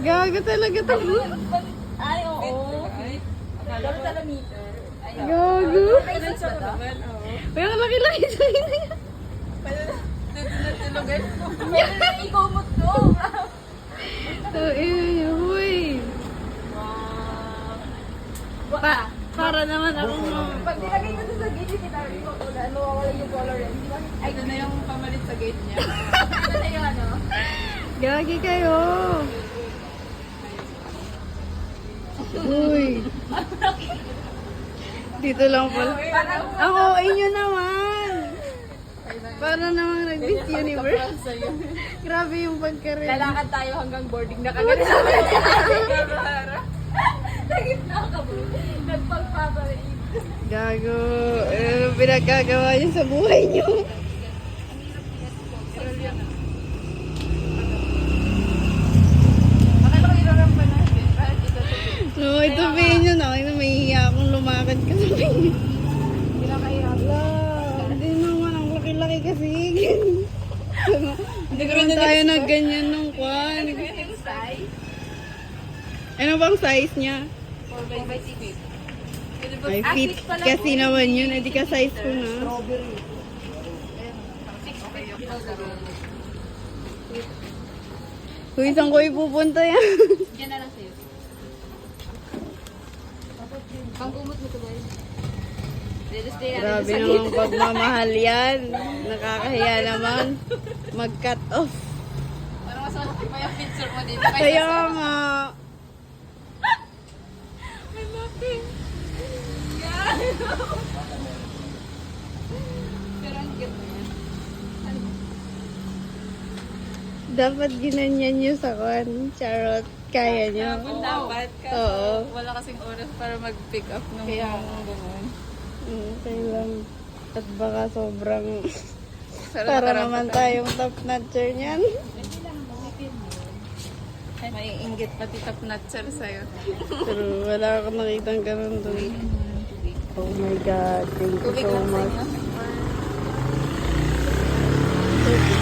Gago talaga to. Ay, oo. Pero tala meter. Gago. Pesos ba to? Pero laki-laki sa inyo. Pwede na ikumot ko. So, huy. Para naman ako Pag nilagay ko sa gate, tinari ko kung mawawala yung tolerance. Ay, ito na yung pamalit sa gate niya. Ito na yung ano. Gagi kayo. Uy. Dito lang pala. Ang OA nyo naman. Para namang nag-Miss Universe. Grabe yung pagkarin. Lalakad tayo hanggang boarding na kagad. Nagitna ka bro. Nagpagpapalit. Gago. Ano pinagkagawa niyo sa buhay niyo? No, ito pinyo na. Ay, mahihiya akong lumakad kasi pinyo. Hindi naman. Ang laki-laki kasi. Hindi ko rin tayo na ganyan nung kwan. Ano bang size niya? 4x6. Ay, fit kasi naman yun. Hindi ka size ko na. Kung isang ko ipupunta yan. Diyan na lang sa'yo. Pang-umot mo to guys. Grabe naman pagmamahal yan. Nakakahiya naman. Mag-cut off. Parang mas malaki pa yung picture mo dito. Kaya nga. May mapping. Pero ang cute na yan. Dapat ginanyan nyo sa kwan. Charot. Kaya nyo. Dapat. Oo. Wala kasing oras para mag-pick up ng gano'n. Okay lang. At baka sobrang... Pero Para nakaraan naman pa tayong top notcher niyan. Ay, maiinggit pati top notcher sa'yo. Pero wala akong nakitang ganun doon. Oh my God. Thank you Tubig so lang sa much. inyo. Tubig.